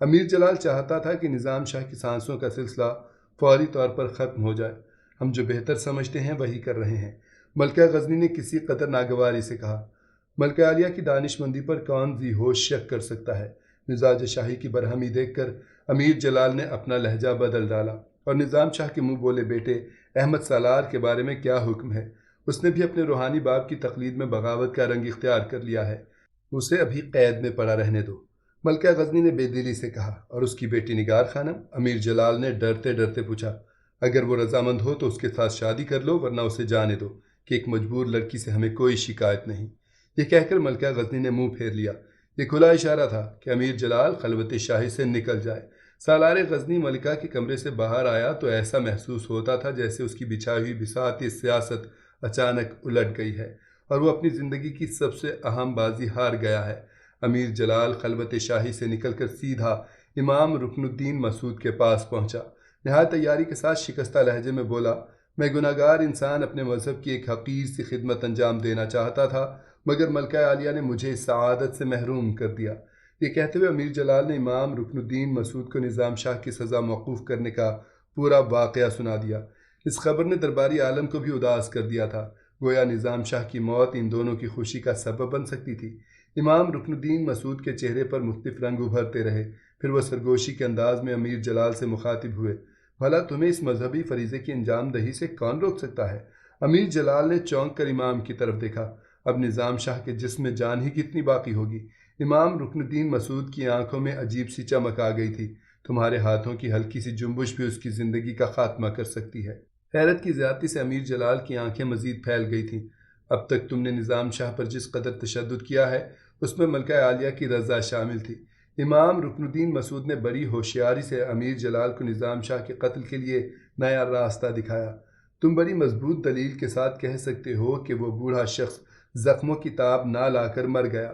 امیر جلال چاہتا تھا کہ نظام شاہ کی سانسوں کا سلسلہ فوری طور پر ختم ہو جائے۔ ہم جو بہتر سمجھتے ہیں وہی کر رہے ہیں، ملکہ غزنی نے کسی قدر ناگواری سے کہا۔ ملکہ عالیہ کی دانش مندی پر کون ذی ہوش شک کر سکتا ہے؟ مزاج شاہی کی برہمی دیکھ کر امیر جلال نے اپنا لہجہ بدل ڈالا اور نظام شاہ کے منہ بولے بیٹے احمد سالار کے بارے میں کیا حکم ہے؟ اس نے بھی اپنے روحانی باپ کی تقلید میں بغاوت کا رنگ اختیار کر لیا ہے، اسے ابھی قید میں پڑا رہنے دو۔ ملکہ غزنی نے بے دلی سے کہا۔ اور اس کی بیٹی نگار خانم؟ امیر جلال نے ڈرتے ڈرتے پوچھا۔ اگر وہ رضامند ہو تو اس کے ساتھ شادی کر لو، ورنہ اسے جانے دو کہ ایک مجبور لڑکی سے ہمیں کوئی شکایت نہیں۔ یہ کہہ کر ملکہ غزنی نے منہ پھیر لیا۔ یہ کھلا اشارہ تھا کہ امیر جلال خلوت شاہی سے نکل جائے۔ سالار غزنی ملکہ کے کمرے سے باہر آیا تو ایسا محسوس ہوتا تھا جیسے اس کی بچھائی ہوئی بساط سیاست اچانک الٹ گئی ہے اور وہ اپنی زندگی کی سب سے اہم بازی ہار گیا ہے۔ امیر جلال خلوت شاہی سے نکل کر سیدھا امام رکن الدین مسعود کے پاس پہنچا۔ نہایت تیاری کے ساتھ شکستہ لہجے میں بولا، میں گناہگار انسان اپنے مذہب کی ایک حقیر سی خدمت انجام دینا چاہتا تھا، مگر ملکہ عالیہ نے مجھے اس سعادت سے محروم کر دیا۔ یہ کہتے ہوئے امیر جلال نے امام رکن الدین مسعود کو نظام شاہ کی سزا موقوف کرنے کا پورا واقعہ سنا دیا۔ اس خبر نے درباری عالم کو بھی اداس کر دیا تھا، گویا نظام شاہ کی موت ان دونوں کی خوشی کا سبب بن سکتی تھی۔ امام رکن الدین مسعود کے چہرے پر مختلف رنگ ابھرتے رہے، پھر وہ سرگوشی کے انداز میں امیر جلال سے مخاطب ہوئے، بھلا تمہیں اس مذہبی فریضے کی انجام دہی سے کون روک سکتا ہے؟ امیر جلال نے چونک کر امام کی طرف دیکھا۔ اب نظام شاہ کے جسم میں جان ہی کتنی باقی ہوگی؟ امام رکن الدین مسعود کی آنکھوں میں عجیب سی چمک آ گئی تھی۔ تمہارے ہاتھوں کی ہلکی سی جنبش بھی اس کی زندگی کا خاتمہ کر سکتی ہے۔ حیرت کی زیادتی سے امیر جلال کی آنکھیں مزید پھیل گئی تھیں۔ اب تک تم نے نظام شاہ پر جس قدر تشدد کیا ہے اس میں ملکہ عالیہ کی رضا شامل تھی۔ امام رکن الدین مسعود نے بڑی ہوشیاری سے امیر جلال کو نظام شاہ کے قتل کے لیے نیا راستہ دکھایا۔ تم بڑی مضبوط دلیل کے ساتھ کہہ سکتے ہو کہ وہ بوڑھا شخص زخموں کی تاب نہ لا کر مر گیا۔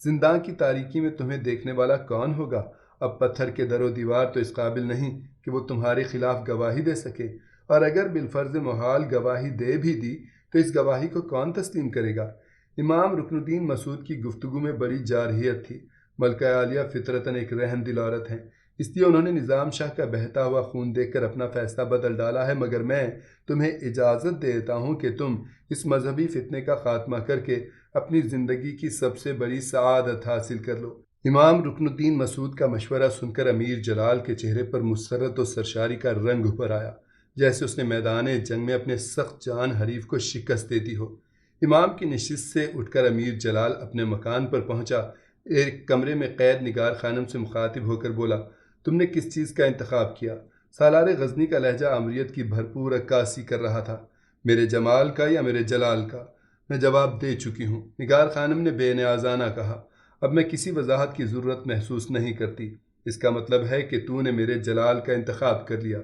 زندان کی تاریکی میں تمہیں دیکھنے والا کون ہوگا؟ اب پتھر کے در و دیوار تو اس قابل نہیں کہ وہ تمہارے خلاف گواہی دے سکے، اور اگر بالفرض محال گواہی دے بھی دی تو اس گواہی کو کون تسلیم کرے گا؟ امام رکن الدین مسعود کی گفتگو میں بڑی جارحیت تھی۔ ملکہ عالیہ فطرتاً ایک رحم دل عورت ہیں، اس لیے انہوں نے نظام شاہ کا بہتا ہوا خون دیکھ کر اپنا فیصلہ بدل ڈالا ہے، مگر میں تمہیں اجازت دیتا ہوں کہ تم اس مذہبی فتنے کا خاتمہ کر کے اپنی زندگی کی سب سے بڑی سعادت حاصل کر لو۔ امام رکن الدین مسعود کا مشورہ سن کر امیر جلال کے چہرے پر مسرت و سرشاری کا رنگ ابھر آیا، جیسے اس نے میدان جنگ میں اپنے سخت جان حریف کو شکست دے دی ہو۔ امام کی نشست سے اٹھ کر امیر جلال اپنے مکان پر پہنچا۔ ایک کمرے میں قید نگار خانم سے مخاطب ہو کر بولا، تم نے کس چیز کا انتخاب کیا؟ سالار غزنی کا لہجہ امریت کی بھرپور عکاسی کر رہا تھا۔ میرے جمال کا یا میرے جلال کا؟ میں جواب دے چکی ہوں، نگار خانم نے بے نیازانہ کہا۔ اب میں کسی وضاحت کی ضرورت محسوس نہیں کرتی۔ اس کا مطلب ہے کہ تو نے میرے جلال کا انتخاب کر لیا۔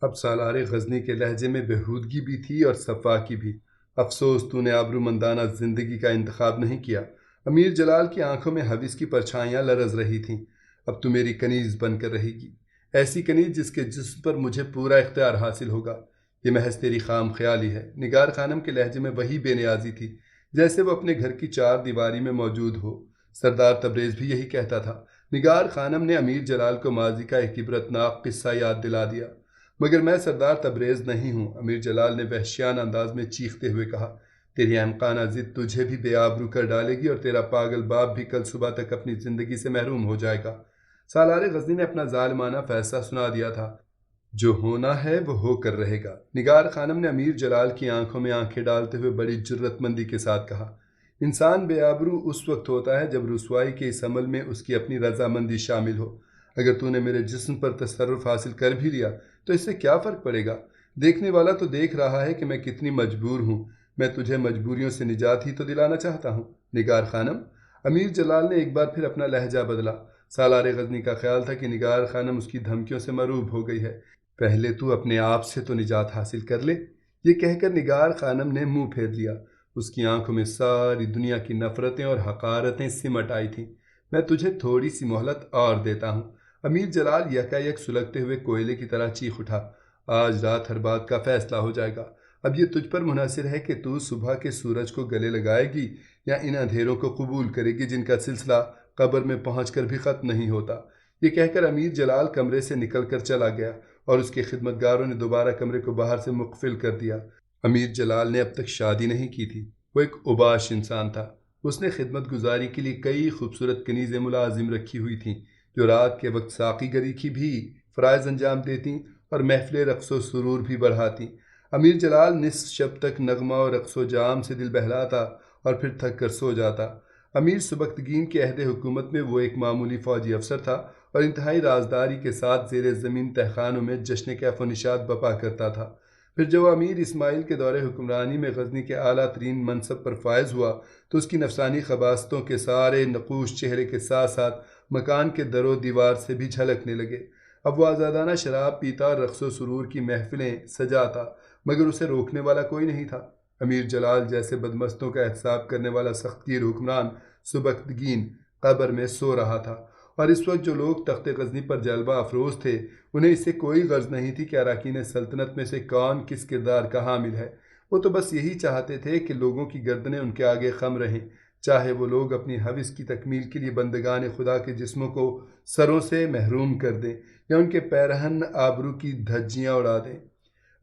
اب سالار غزنی کے لہجے میں بےہودگی بھی تھی اور صفاکی بھی۔ افسوس تو نے آبرومندانہ زندگی کا انتخاب نہیں کیا۔ امیر جلال کی آنکھوں میں ہوس کی پرچھائیاں لرز رہی تھیں۔ اب تو میری کنیز بن کر رہے گی، ایسی کنیز جس کے جسم پر مجھے پورا اختیار حاصل ہوگا۔ یہ محض تیری خام خیالی ہے۔ نگار خانم کے لہجے میں وہی بے نیازی تھی جیسے وہ اپنے گھر کی چار دیواری میں موجود ہو۔ سردار تبریز بھی یہی کہتا تھا۔ نگار خانم نے امیر جلال کو ماضی کا ایک عبرتناک قصہ یاد دلا دیا۔ مگر میں سردار تبریز نہیں ہوں، امیر جلال نے وحشیانہ انداز میں چیختے ہوئے کہا۔ تیری احمقانہ ضد تجھے بھی بے آبرو کر ڈالے گی اور تیرا پاگل باپ بھی کل صبح تک اپنی زندگی سے محروم ہو جائے گا۔ سالار غزنی نے اپنا ظالمانہ فیصلہ سنا دیا تھا۔ جو ہونا ہے وہ ہو کر رہے گا۔ نگار خانم نے امیر جلال کی آنکھوں میں آنکھیں ڈالتے ہوئے بڑی جرت مندی کے ساتھ کہا، انسان بے آبرو اس وقت ہوتا ہے جب رسوائی کے اس عمل میں اس کی اپنی رضامندی شامل ہو۔ اگر تو نے میرے جسم پر تصرف حاصل کر بھی لیا تو اس سے کیا فرق پڑے گا؟ دیکھنے والا تو دیکھ رہا ہے کہ میں کتنی مجبور ہوں۔ میں تجھے مجبوریوں سے نجات ہی تو دلانا چاہتا ہوں۔ نگار خانم، امیر جلال نے ایک بار پھر اپنا لہجہ بدلا۔ سالار غزنی کا خیال تھا کہ نگار خانم اس کی دھمکیوں سے مرعوب ہو گئی ہے۔ پہلے تو اپنے آپ سے تو نجات حاصل کر لے۔ یہ کہہ کر نگار خانم نے منہ پھیر لیا۔ اس کی آنکھوں میں ساری دنیا کی نفرتیں اور حقارتیں سمٹ آئی تھیں۔ میں تجھے تھوڑی سی مہلت اور دیتا ہوں۔ امیر جلال یکایک سلگتے ہوئے کوئلے کی طرح چیخ اٹھا، آج رات ہر بات کا فیصلہ ہو جائے گا۔ اب یہ تجھ پر منحصر ہے کہ تو صبح کے سورج کو گلے لگائے گی یا ان اندھیروں کو قبول کرے گی جن کا سلسلہ قبر میں پہنچ کر بھی ختم نہیں ہوتا۔ یہ کہہ کر امیر جلال کمرے سے نکل کر چلا گیا اور اس کے خدمتگاروں نے دوبارہ کمرے کو باہر سے مقفل کر دیا۔ امیر جلال نے اب تک شادی نہیں کی تھی، وہ ایک اوباش انسان تھا۔ اس نے خدمت گزاری کے لیے کئی خوبصورت کنیزیں ملازم رکھی ہوئی تھیں جو رات کے وقت ساقی گری کی بھی فرائض انجام دیتیں اور محفل رقص و سرور بھی بڑھاتیں۔ امیر جلال نصف شب تک نغمہ و رقص و جام سے دل بہلاتا اور پھر تھک کر سو جاتا۔ امیر سبکتگین کے عہد حکومت میں وہ ایک معمولی فوجی افسر تھا اور انتہائی رازداری کے ساتھ زیر زمین تہخانوں میں جشن کیف و نشاط بپا کرتا تھا۔ پھر جب امیر اسماعیل کے دور حکمرانی میں غزنی کے اعلیٰ ترین منصب پر فائز ہوا تو اس کی نفسانی خباستوں کے سارے نقوش چہرے کے ساتھ ساتھ مکان کے در و دیوار سے بھی جھلکنے لگے۔ اب وہ آزادانہ شراب پیتا اور رقص و سرور کی محفلیں سجاتا، مگر اسے روکنے والا کوئی نہیں تھا۔ امیر جلال جیسے بدمستوں کا احتساب کرنے والا سخت گیر حکمران سبکتگین قبر میں سو رہا تھا، اور اس وقت جو لوگ تخت غزنی پر جلوہ افروز تھے انہیں اس سے کوئی غرض نہیں تھی کہ اراکین سلطنت میں سے کون کس کردار کا حامل ہے۔ وہ تو بس یہی چاہتے تھے کہ لوگوں کی گردنیں ان کے آگے خم رہیں، چاہے وہ لوگ اپنی حوث کی تکمیل کے لیے بندگان خدا کے جسموں کو سروں سے محروم کر دیں یا ان کے پیرہن آبرو کی دھجیاں اڑا دیں۔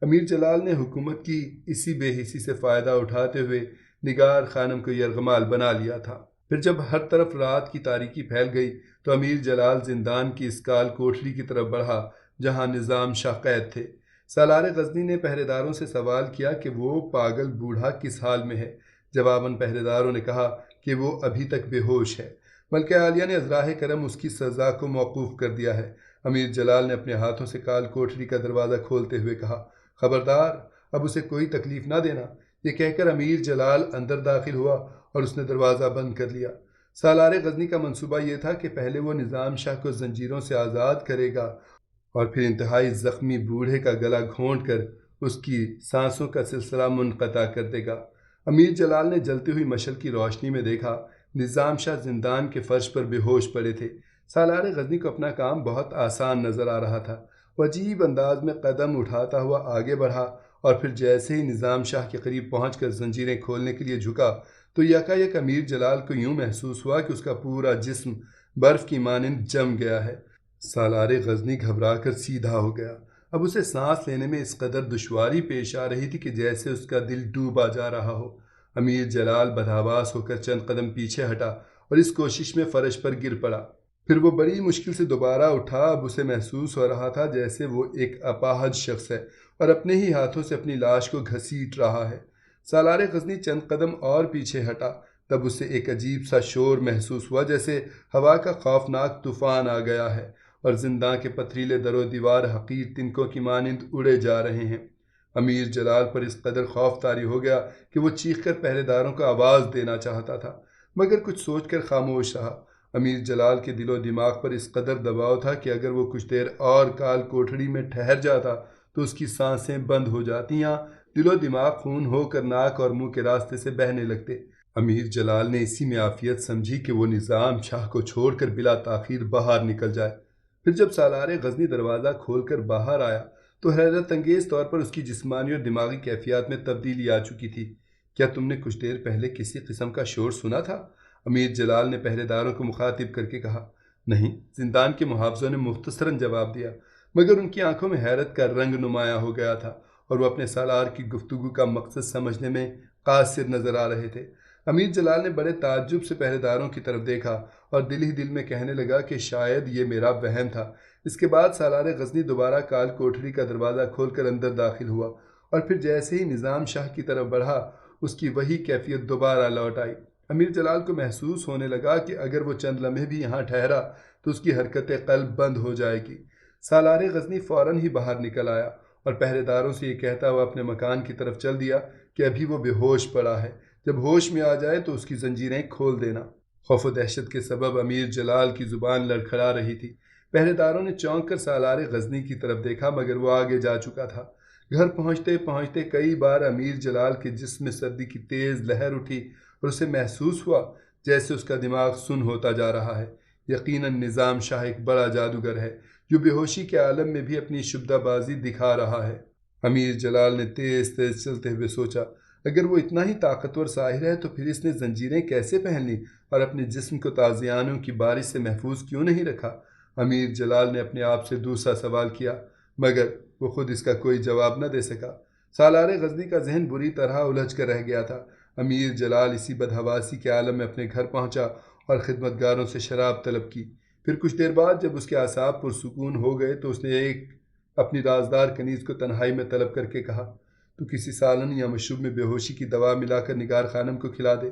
امیر جلال نے حکومت کی اسی بے حسی سے فائدہ اٹھاتے ہوئے نگار خانم کو یرغمال بنا لیا تھا۔ پھر جب ہر طرف رات کی تاریکی پھیل گئی تو امیر جلال زندان کی اس کال کوٹری کی طرف بڑھا جہاں نظام شاہ قید تھے۔ سالار غزنی نے پہرے داروں سے سوال کیا کہ وہ پاگل بوڑھا کس حال میں ہے۔ جواباً پہرے داروں نے کہا کہ وہ ابھی تک بے ہوش ہے۔ ملکہ عالیہ نے عذراء کرم اس کی سزا کو موقوف کر دیا ہے۔ امیر جلال نے اپنے ہاتھوں سے کال کوٹری کا دروازہ کھولتے ہوئے کہا، خبردار، اب اسے کوئی تکلیف نہ دینا۔ یہ کہہ کر امیر جلال اندر داخل ہوا اور اس نے دروازہ بند کر لیا۔ سالار غزنی کا منصوبہ یہ تھا کہ پہلے وہ نظام شاہ کو زنجیروں سے آزاد کرے گا اور پھر انتہائی زخمی بوڑھے کا گلا گھونٹ کر اس کی سانسوں کا سلسلہ منقطع کر دے گا۔ امیر جلال نے جلتی ہوئی مشعل کی روشنی میں دیکھا نظام شاہ زندان کے فرش پر بے ہوش پڑے تھے۔ سالار غزنی کو اپنا کام بہت آسان نظر آ رہا تھا۔ وہ عجیب انداز میں قدم اٹھاتا ہوا آگے بڑھا اور پھر جیسے ہی نظام شاہ کے قریب پہنچ کر زنجیریں کھولنے کے لیے جھکا تو یکایک امیر جلال کو یوں محسوس ہوا کہ اس کا پورا جسم برف کی مانند جم گیا ہے۔ سالار غزنی گھبرا کر سیدھا ہو گیا۔ اب اسے سانس لینے میں اس قدر دشواری پیش آ رہی تھی کہ جیسے اس کا دل ڈوبا جا رہا ہو۔ امیر جلال بدحواس ہو کر چند قدم پیچھے ہٹا اور اس کوشش میں فرش پر گر پڑا۔ پھر وہ بڑی مشکل سے دوبارہ اٹھا۔ اب اسے محسوس ہو رہا تھا جیسے وہ ایک اپاہج شخص ہے اور اپنے ہی ہاتھوں سے اپنی لاش کو گھسیٹ رہا ہے۔ سالار غزنی چند قدم اور پیچھے ہٹا، تب اسے ایک عجیب سا شور محسوس ہوا جیسے ہوا کا خوفناک طوفان آ گیا ہے اور زنداں کے پتھریلے در و دیوار حقیر تنکوں کی مانند اڑے جا رہے ہیں۔ امیر جلال پر اس قدر خوف طاری ہو گیا کہ وہ چیخ کر پہرے داروں کو آواز دینا چاہتا تھا، مگر کچھ سوچ کر خاموش رہا۔ امیر جلال کے دل و دماغ پر اس قدر دباؤ تھا کہ اگر وہ کچھ دیر اور کال کوٹڑی میں ٹھہر جاتا تو اس کی سانسیں بند ہو جاتی یا دل و دماغ خون ہو کر ناک اور منہ کے راستے سے بہنے لگتے۔ امیر جلال نے اسی میں عافیت سمجھی کہ وہ نظام شاہ کو چھوڑ کر بلا تاخیر باہر نکل جائے۔ پھر جب سالار غزنی دروازہ کھول کر باہر آیا تو حیرت انگیز طور پر اس کی جسمانی اور دماغی کیفیات میں تبدیلی آ چکی تھی۔ کیا تم نے کچھ دیر پہلے کسی قسم کا شور سنا تھا؟ امیر جلال نے پہرے داروں کو مخاطب کر کے کہا۔ نہیں، زندان کے محافظوں نے مختصراً جواب دیا، مگر ان کی آنکھوں میں حیرت کا رنگ نمایاں ہو گیا تھا اور وہ اپنے سالار کی گفتگو کا مقصد سمجھنے میں قاصر نظر آ رہے تھے۔ امیر جلال نے بڑے تعجب سے پہرے داروں کی طرف دیکھا اور دل ہی دل میں کہنے لگا کہ شاید یہ میرا وہم تھا۔ اس کے بعد سالار غزنی دوبارہ کال کوٹری کا دروازہ کھول کر اندر داخل ہوا اور پھر جیسے ہی نظام شاہ کی طرف بڑھا اس کی وہی کیفیت دوبارہ لوٹ آئی۔ امیر جلال کو محسوس ہونے لگا کہ اگر وہ چند لمحے بھی یہاں ٹھہرا تو اس کی حرکت قلب بند ہو جائے گی۔ سالار غزنی فوراً ہی باہر نکل آیا اور پہرے داروں سے یہ کہتا ہوا اپنے مکان کی طرف چل دیا کہ ابھی وہ بے ہوش پڑا ہے، جب ہوش میں آ جائے تو اس کی زنجیریں کھول دینا۔ خوف و دہشت کے سبب امیر جلال کی زبان لڑکھڑا رہی تھی۔ پہرے داروں نے چونک کر سالار غزنی کی طرف دیکھا مگر وہ آگے جا چکا تھا۔ گھر پہنچتے پہنچتے کئی بار امیر جلال کے جسم میں سردی کی تیز لہر اٹھی اور اسے محسوس ہوا جیسے اس کا دماغ سن ہوتا جا رہا ہے۔ یقیناً نظام شاہ ایک بڑا جادوگر ہے جو بے ہوشی کے عالم میں بھی اپنی شبدہ بازی دکھا رہا ہے۔ امیر جلال نے تیز تیز چلتے ہوئے سوچا، اگر وہ اتنا ہی طاقتور ساحر ہے تو پھر اس نے زنجیریں کیسے پہن لیں اور اپنے جسم کو تازیانوں کی بارش سے محفوظ کیوں نہیں رکھا؟ امیر جلال نے اپنے آپ سے دوسرا سوال کیا، مگر وہ خود اس کا کوئی جواب نہ دے سکا۔ سالار غزنی کا ذہن بری طرح الجھ کر رہ گیا تھا۔ امیر جلال اسی بدحواسی کے عالم میں اپنے گھر پہنچا اور خدمتگاروں سے شراب طلب کی۔ پھر کچھ دیر بعد جب اس کے اعصاب پرسکون ہو گئے تو اس نے اپنی رازدار کنیز کو تنہائی میں طلب کر کے کہا، تو کسی سالن یا مشروب میں بے ہوشی کی دوا ملا کر نگار خانم کو کھلا دے۔